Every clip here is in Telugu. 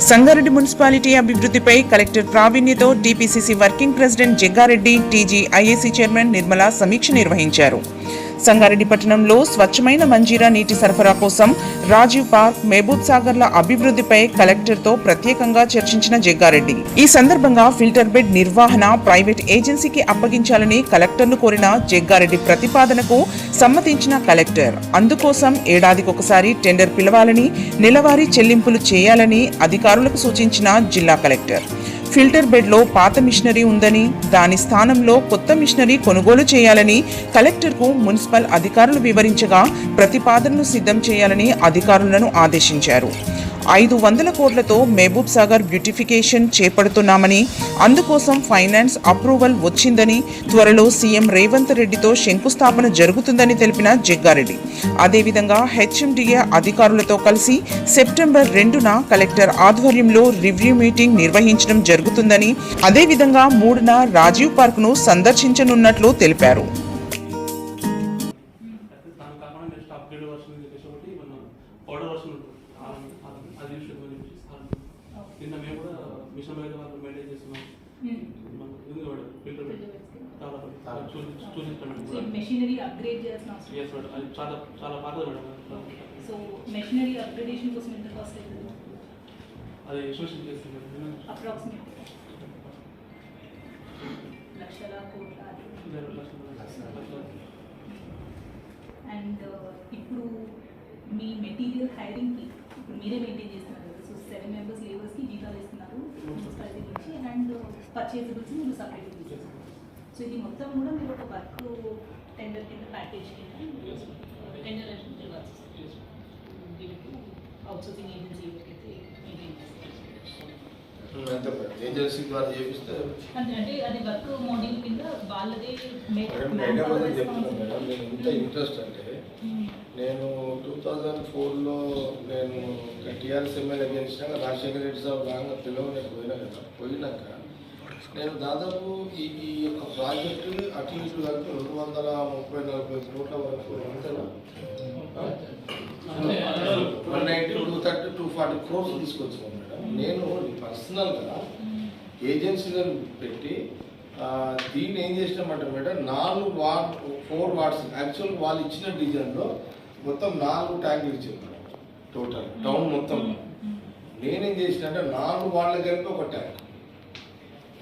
సంగారెడ్డి మున్సిపాలిటీ అభివృద్ధిపై కలెక్టర్ ప్రావీణ్యతో TPCC working president Jaggareddy, TG IAC chairman Nirmala సమీక్ష నిర్వహించారు. సంగారెడ్డి పట్టణంలో స్వచ్ఛమైన మంజీరా నీటి సరఫరా కోసం రాజీవ్ పార్క్, మహబూబ్ సాగర్ల అభివృద్ధిపై కలెక్టర్తో ప్రత్యేకంగా చర్చించిన జగ్గారెడ్డి ఈ సందర్భంగా ఫిల్టర్ బెడ్ నిర్వహణ ప్రైవేట్ ఏజెన్సీకి అప్పగించాలని కలెక్టర్ను కోరిన జగ్గారెడ్డి ప్రతిపాదనకు సమ్మతించిన కలెక్టర్ అందుకోసం ఏడాదికొకసారి టెండర్ పిలవాలని, నెలవారీ చెల్లింపులు చేయాలని అధికారులకు సూచించిన జిల్లా కలెక్టర్. ఫిల్టర్ బెడ్లో పాత మిషనరీ ఉందని, దాని స్థానంలో కొత్త మిషనరీ కొనుగోలు చేయాలని కలెక్టర్కు మున్సిపల్ అధికారులు వివరించగా ప్రతిపాదనను సిద్ధం చేయాలని అధికారులను ఆదేశించారు. 500 కోట్లతో మహబూబ్ సాగర్ బ్యూటిఫికేషన్ చేపడుతున్నామని, అందుకోసం ఫైనాన్స్ అప్రూవల్ వచ్చిందని, త్వరలో సీఎం రేవంత్ రెడ్డితో శంకుస్థాపన జరుగుతుందని తెలిపిన జగ్గారెడ్డి అదేవిధంగా హెచ్ఎండిఏ అధికారులతో కలిసి సెప్టెంబర్ 2న కలెక్టర్ ఆధ్వర్యంలో రివ్యూ మీటింగ్ నిర్వహించడం జరుగుతుందని, అదేవిధంగా 3న రాజీవ్ పార్క్ను సందర్శించనున్నట్లు తెలిపారు. నిన్న మేము కూడా మిషన్ మీద వాళ్ళు మెయింటైన్ చేస్తున్నాం. మెషినరీ అప్గ్రేడ్ చేయాల్సిన అవసరం. అది చాలా చాలా పాతది మేడం. సో మెషినరీ అప్గ్రేడేషన్ కోసం ఎంత కాస్ట్ అవుతుంది? అది ఎస్టిమేషన్ చేస్తుంది అప్రాక్సిమేట్ లక్షల కోట్ల. అండ్ ఇప్పుడు మీ మెటీరియల్ హైరింగ్కి ఇప్పుడు మీరే మెయింటైన్ చేస్తున్నారు కదా, సో 7 మెంబర్స్ లేబర్స్కి జీతాలు ఇస్తున్నారు మున్సిపాలిటీ నుంచి, అండ్ పర్చేజబుల్స్ మీరు సపరేట్ చేస్తారు. సో ఇది మొత్తం కూడా మీరు ఒక వర్క్ టెండర్ కింద ప్యాకేజ్ టెండర్ అవుట్సోర్సింగ్ ఏజెన్సీ ఎవరికైతే మెయింటైన్ ఏజెన్సీ ద్వారా చేపిస్తే అంటే అది వర్క్ మోడల్ కింద వాళ్ళదే. చెప్తున్నాను మేడం, నేను ఇంత ఇంట్రెస్ట్ అంటే నేను 2004లో నేను టీఆర్ఎస్ ఎమ్మెల్యే గెలిచినాక రాజశేఖర రెడ్డి సార్ బాగా పిలవలేదు పోయినాక నేను దాదాపు ఈ యొక్క ప్రాజెక్టు అటు ఇటు కలిపి 230-240 కోట్ల వరకు 190-230-240 క్రోర్స్ తీసుకొచ్చాను మేడం. నేను పర్సనల్గా ఏజెన్సీలను పెట్టి దీన్ని ఏం చేసినామంటే మేడం 4 వార్డ్స్ యాక్చువల్ వాళ్ళు ఇచ్చిన డిజైన్లో మొత్తం 4 ట్యాంకులు ఇచ్చారు మేడం టోటల్ టౌన్ మొత్తం. నేనేం చేసిన అంటే 4 వార్డుల కలిపి ఒక ట్యాంక్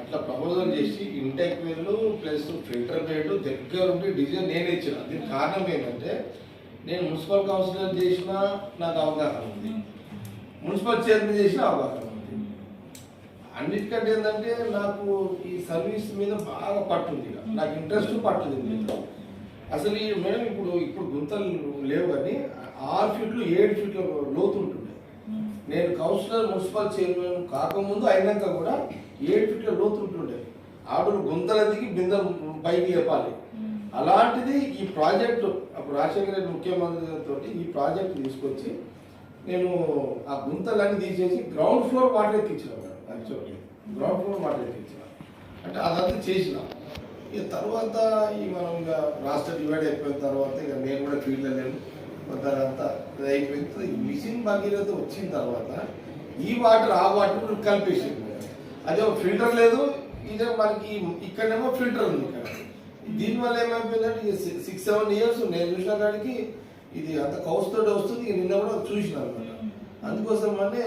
అట్లా ప్రపోజల్ చేసి ఇంటెక్ వెళ్ళు ప్లస్ ఫిల్టర్ బెడ్ దగ్గర ఉండి డిజైన్ నేనే ఇచ్చిన. దీనికి కారణం ఏంటంటే నేను మున్సిపల్ కౌన్సిలర్ చేసినా నాకు అవగాహన ఉంది, మున్సిపల్ చైర్మన్ చేసినా అవగాహన ఉంది. అన్నిటికంటే ఏంటంటే నాకు ఈ సర్వీస్ మీద బాగా పట్టుంది, నాకు ఇంట్రెస్ట్ పట్టుంది. అసలు ఈ మేడం ఇప్పుడు గుంతలు లేవు కానీ 6 ఫీట్లు 7 ఫీట్ల లోతు ఉంటుండే. నేను కౌన్సిలర్ మున్సిపల్ చైర్మన్ కాకముందు అయినాక కూడా 7 ఫీట్ల లోతు ఉంటుండే. ఆవిడ గుంతల దిగి బిందె పైకి చెప్పాలి. అలాంటిది ఈ ప్రాజెక్టు అప్పుడు రాజశేఖర రెడ్డి ముఖ్యమంత్రితో ఈ ప్రాజెక్టు తీసుకొచ్చి నేను ఆ గుంతలన్నీ తీసేసి గ్రౌండ్ ఫ్లోర్ వాటర్ ఎక్కించిన madam. Actually ground floor water ఎక్కించిన అంటే అదంతా చేసిన. ఇక తర్వాత ఈ మనం ఇక రాష్ట్ర డివైడ్ అయిపోయిన తర్వాత ఇక నేను కూడా ఫీల్డ్లో లేను, అంతా అయిపోయింది. మిషన్ భగీరథ వచ్చిన తర్వాత ఈ వాటర్ ఆ వాటర్ కలిపేసింది. అదే ఒక ఫిల్టర్ లేదు, ఇదే మనకి ఇక్కడేమో ఫిల్టర్ ఉంది. ఇక్కడ దీనివల్ల ఏమైపోయిందంటే 6-7 ఇయర్స్ నేను చూసిన కాడికి ఇది అంత కౌస్తో వస్తుంది. నిన్న కూడా చూసిన అనమాట. అందుకోసం అంటే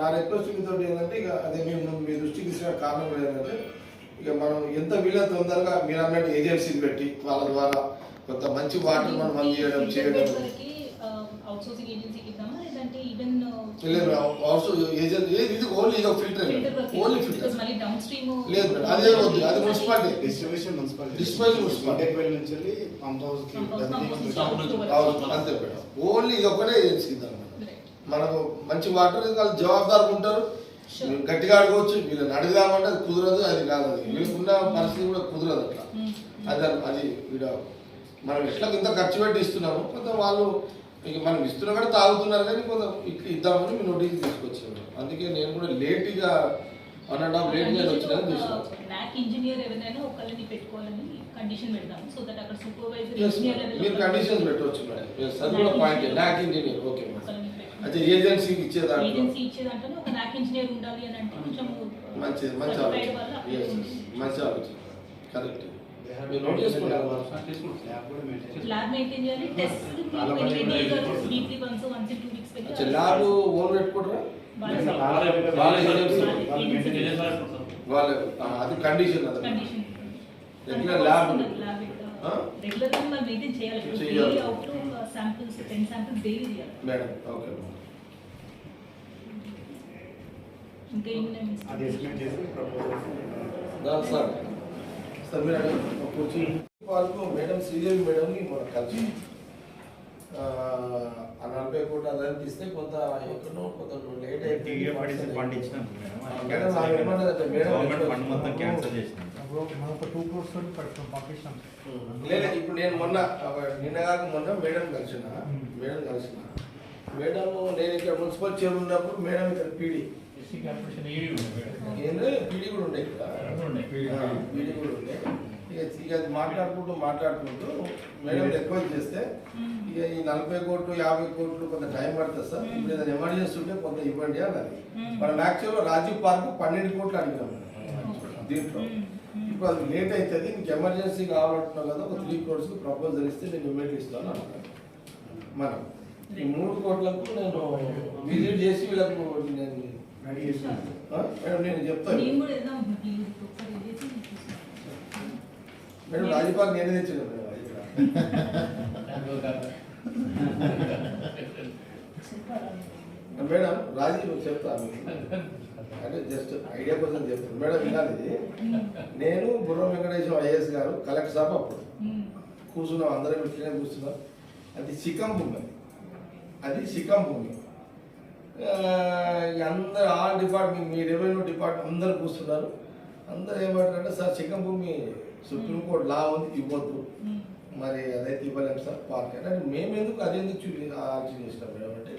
నా రిక్వెస్ట్ తోటి ఏంటంటే ఇక అదే మేము మీ దృష్టికి ఇచ్చిన కారణం ఏంటంటే ఇక మనం ఎంత వీళ్ళ తొందరగా మీరు అన్నట్టు ఏజెన్సీని పెట్టి వాళ్ళ ద్వారా కొంత మంచి వాటర్ మనం అందజేయడం చేయడం. ఇది ఓన్లీ ఇది ఫిల్టర్, ఓన్లీ ఫిల్టర్ లేదు మేడం. అదే వద్దు, అది మున్సిపాలిటీ డిస్ట్రిబ్యూషన్ అంతే మేడం. ఓన్లీ ఇది ఒకటే ఏజెన్సీ ఇద్దాం. మనకు మంచి వాటర్ వాళ్ళు జవాబుదారులు ఉంటారు, గట్టిగా అడగవచ్చు. వీళ్ళని అడుగుదామంటే అది కుదరదు, అది కాదు, అది వీళ్ళకున్న పరిస్థితి కూడా కుదరదు. అట్లా అది వీడ మనం ఎట్లా ఇంత ఖర్చు పెట్టి ఇస్తున్నాము, కొంత వాళ్ళు ఇక మనం ఇస్తున్నా కూడా తాగుతున్నారు కానీ కొంత ఇట్లా ఇద్దామని మీ నోటీస్ తీసుకొచ్చాము. అందుకే నేను కూడా లేట్గా 1.5 లేట్గా వచ్చినాక చూసినాం. ల్యాక్ ఇంజనీర్ ఎవరైనా ఒకళ్ళని పెట్టుకోవాలని కండిషన్ పెడతాము. సో దట్ అక్కడ సూపర్వైజర్ Yes, ఇంజనీర్ madam. మీరు కండిషన్స్ పెట్టవచ్చు మేడం. Yes, అది కూడా point. Lakh engineer okay madam. అంటే ఏజెన్సీకి ఇచ్చేదాంట్లో ఏజెన్సీ ఇచ్చేదంటే ఒక ల్యాక్ ఇంజనీర్ ఉండాలి అని అంటే కొంచెం మంచి మంచి ఆలోచన. Yes, yes. మంచి ఆలోచన. కరెక్ట్. మీరు నోట్ చేసుకున్నారు ల్యాబ్ మెయింటైన్ చేయాలి. టెస్ట్ వీక్లీ వన్స్ 2 వీక్స్ అచ్చా ల్యాబ్ ఓన్ పెట్టుకుంటారా వాళ్ళే అది కండిషన్ అది కండిషన్ రెగ్యులర్ ల్యాబ్ రెగ్యులర్ గా మనం మెయింటైన్ చేయాలి. చేయాలి. Daily out samples 10 samples daily చేయాలి. మేడం ఓకే ఇంకా ఏమైనా సార్ సార్ మీరు కూర్చి పార్కు మేడం శ్రీదేవి మేడంని మనం కలిసి ఆ 40 కోట్ల అదని ఇస్తే కొంత ఎక్కడో కొంత లేట్ అయిపోయింది. ఫండ్ ఇచ్చినాం మేడం నాకు ఏమన్నదంటే మేడం ఫండ్ మొత్తం క్యాన్సిల్ చేసినాం. లేదు ఇప్పుడు నేను మొన్న నిన్నగాక మొన్న మేడం కలిసిన మేడం నేను ఇక్కడ మున్సిపల్ చైర్ ఉన్నప్పుడు మేడం ఇక్కడ పీడీ ఏంటంటే పీడీ కూడా ఉండే ఇక్కడ పీడీ కూడా ఉండే ఇక అది మాట్లాడుకుంటూ మేడం రిక్వెస్ట్ చేస్తే ఇక ఈ 40 కోట్లు 50 కోట్లు కొంత టైం పడుతుంది సార్. ఇప్పుడు ఏదైనా ఎమర్జెన్సీ ఉంటే కొంత ఇవ్వండి అన్నది. మనం యాక్చువల్గా రాజీవ్ పార్క్ 12 కోట్లు అడిగినాం దీంట్లో. ఇప్పుడు అది లేట్ అవుతుంది, నీకు ఎమర్జెన్సీ కావాలంటున్నావు కదా, ఒక 3 crores ప్రపోజల్ ఇస్తే నేను ఇమ్మీడియట్ ఇస్తాను అన్నాను. మనం ఈ 3 కోట్లకు నేను విజిట్ చేసి వీళ్ళకు నేను మేడం నేను చెప్తాను నేను కూడా వెళ్దాం ఒకసారి చేసి మేడం రాజీపార్క్ నేనే తెచ్చాను మేడం రాజీవ్ చెప్తాను అంటే జస్ట్ ఐడియా కోసం చెప్తాను మేడం. వినాలి, నేను బుర్ర వెంకటేశ్వర ఐఏఎస్ గారు కలెక్టర్ సాబ్ అప్పుడు కూర్చున్నాం, అందరం ఇట్లనే కూర్చున్నాం. అది చికం భూమి, అందరు ఆల్ డిపార్ట్మెంట్ మీ రెవెన్యూ డిపార్ట్మెంట్ అందరు కూర్చున్నారు. అందరు ఏమంటారంటే సార్ చికం భూమి సుప్రీంకోర్టు లా ఉంది ఇవ్వద్దు, మరి అదైతే ఇవ్వలేము సార్ పార్క్ అంటే మేము ఎందుకు అదెందుకు ఆలోచన చేసినాం మేడం అంటే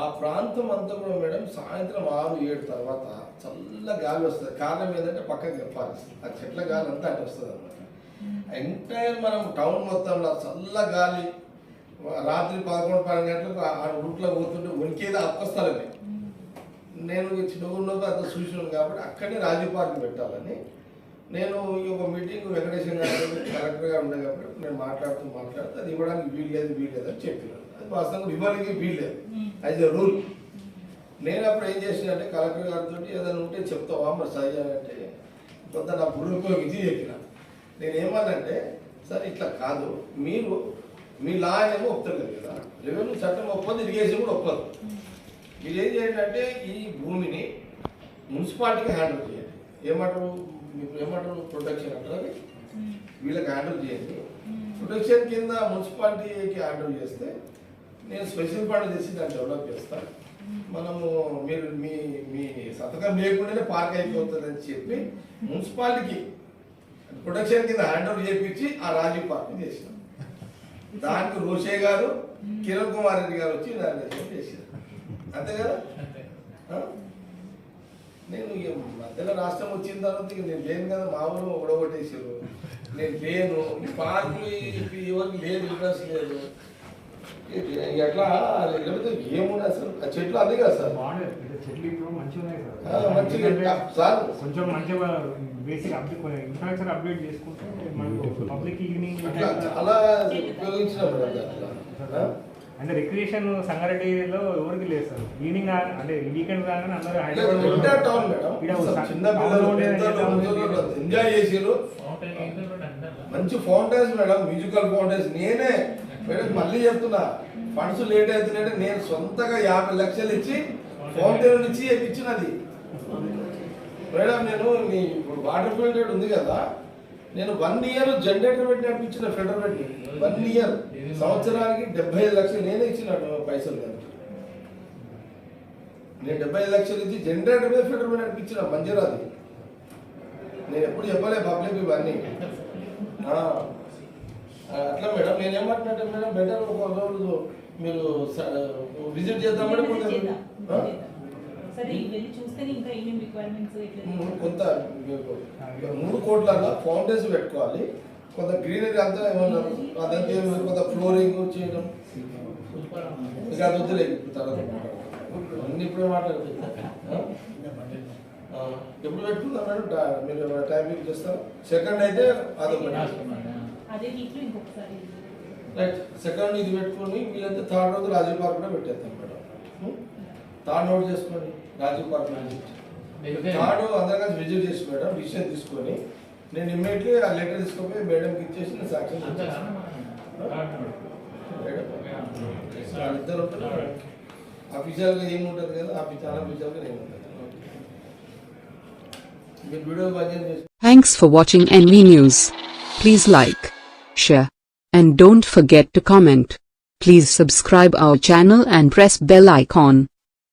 ఆ ప్రాంతం అంతా కూడా మేడం సాయంత్రం 6-7 తర్వాత చల్ల గాలి వస్తుంది. కారణం ఏంటంటే పక్కకి చెప్పాలి, ఆ చెట్ల గాలి అంతా అటు వస్తుంది అన్నమాట. ఎంటైర్ మనం టౌన్ మొత్తంలో చల్ల గాలి రాత్రి 11-12 గంటలకు ఆ రూట్లో పోతుంటే ఉనికేది అప్పస్థలమే. నేను చిన్నగున్నప్పుడు అంత చూసినాను కాబట్టి అక్కడే రాజీవ్ పార్క్ పెట్టాలని నేను ఈ ఒక మీటింగ్ వెంకటేశ్వర గారు కలెక్టర్గా ఉండే కాబట్టి నేను మాట్లాడుతూ అది ఇవ్వడానికి వీల్లేదు అని చెప్పినాను. అది వాస్తవంగా ఇవ్వడానికి వీల్లేదు యాజ్ ఎ రూల్. నేను అప్పుడు ఏం చేసినంటే కలెక్టర్ గారితో ఏదైనా ఉంటే చెప్తావా మరి సరి అంటే కొంత నా బుర్రకు విధి చెప్పిన. నేను ఏమన్నంటే సార్ ఇట్లా కాదు, మీరు మీ లా ఏమో ఒప్పుతలేదు కదా, రెవెన్యూ చట్టం ఒప్పదు, ఇరిగేషన్ కూడా ఒప్పదు. మీరు ఏం చేయండి అంటే ఈ భూమిని మున్సిపాలిటీకి హ్యాండిల్ చేయండి. ఏమంటారు ప్రొటెక్షన్ అంటారు, వీళ్ళకి హ్యాండిల్ చేయండి. ప్రొటెక్షన్ కింద మున్సిపాలిటీకి హ్యాండిల్ చేస్తే నేను స్పెషల్ ఫండ్ చేసి దాన్ని డెవలప్ చేస్తాను. మనము మీరు మీ సంతకం లేకుండానే పార్క్ అయిపోతుంది అని చెప్పి మున్సిపాలిటీకి ప్రొటెక్షన్ కింద హ్యాండిల్ చేయించి ఆ రాజీవ్ పార్క్ చేసినాం. దానికి రోషే గారు కిరణ్ కుమార్ రెడ్డి గారు వచ్చి దాన్ని చేశారు, అంతే కదా. నేను మధ్యలో రాష్ట్రం వచ్చిన తర్వాత ఇక నేను లేను కదా, మా ఊరు ఒడగొట్టేసారు, నేను లేను, పార్కులు ఎవరికి లేదు, ఇంట్రెస్ట్ లేదు. ఎట్లా లేకపోతే ఏముండే అసలు ఆ చెట్లు అదే కదా సార్, చెట్లు ఇప్పుడు మంచిగా మంచిగా సార్ కొంచెం మంచిగా బేసిక్ ఇన్ఫ్రాస్ట్రక్చర్ అప్డేట్ చేసుకుంటే మనకు పబ్లిక్ ఈవినింగ్ చాలా ఉపయోగించినప్పుడు అంటే రిక్రియేషన్ సంగారెడ్డిలో ఎవరికి లేదు సార్. ఈవినింగ్ అంటే వీకెండ్ రాగానే అందరూ చిన్న పిల్లలు ఎంజాయ్ చేసారు. మంచి ఫౌంటైన్స్ మేడం, మ్యూజికల్ ఫౌంటైన్స్. నేనే మేడం మళ్ళీ చెప్తున్నా, ఫండ్స్ లేట్ అవుతున్నాయంటే నేను సొంతగా 50 లక్షలు ఇచ్చి ఫౌంటైన్ ఇచ్చి ఇచ్చినది మేడం. నేను మీ వాటర్ ఫిల్టర్ ఉంది కదా, నేను 1 year జనరేటర్ పెట్టి నడిపించిన ఫిల్టర్ పెట్టి 1 year సంవత్సరానికి 75 లక్షలు నేనే ఇచ్చినాడు పైసలు కదా. నేను 75 లక్షలు ఇచ్చి జనరేటర్ మీద ఫిల్టర్ మీద నడిపించిన మంజరాది. నేను ఎప్పుడు చెప్పలే పబ్లిక్ ఇవన్నీ. అట్లా మేడం నేను ఏమంటున్నట్టే మేడం బెటర్ ఒక రోజు మీరు విజిట్ చేద్దామంటే సరే వెళ్ళి చూస్తేనే ఇంకా ఏమేమి రిక్వైర్మెంట్స్ కొంత 3 కోట్ల ఫౌండేషన్ పెట్టుకోవాలి, కొంత గ్రీనరీ అంతా ఏమన్నారు అదంతా కొంత ఫ్లోరింగ్ చేయడం, ఇక అది వద్దులేదు తర్వాత అన్ని ఇప్పుడే మాట్లాడుతుంది. ఎప్పుడు పెట్టుకుందాం మేడం? మీరు టైమింగ్ చేస్తారు. సెకండ్ అయితే అదొకటి అదే వీక్లో ఇంకొకసారి రైట్. సెకండ్ ఇది పెట్టుకొని వీళ్ళంతా థర్డ్ రోజు రాజీవ్ పార్క్ కూడా పెట్టేస్తాం మేడం. థర్డ్ నోట్ చేసుకొని రాజీవ్ పార్క్ థర్డ్ అందరం కలిసి విజిట్ చేసి మేడం డిసిషన్ తీసుకొని నేను ఇమ్మీడియట్లీ ఆ లెటర్ తీసుకొని మేడంకి ఇచ్చేసి నేను సాక్ష్యం ఇద్దరు ఉంటారు. అఫీషియల్గా ఏముంటుంది కదా, చాలా అఫీషియల్గా ఏముంటుంది. మీరు వీడియో భజన చేసి. Thanks for watching NV News. Please like, share, and don't forget to comment. Please subscribe our channel and press bell icon.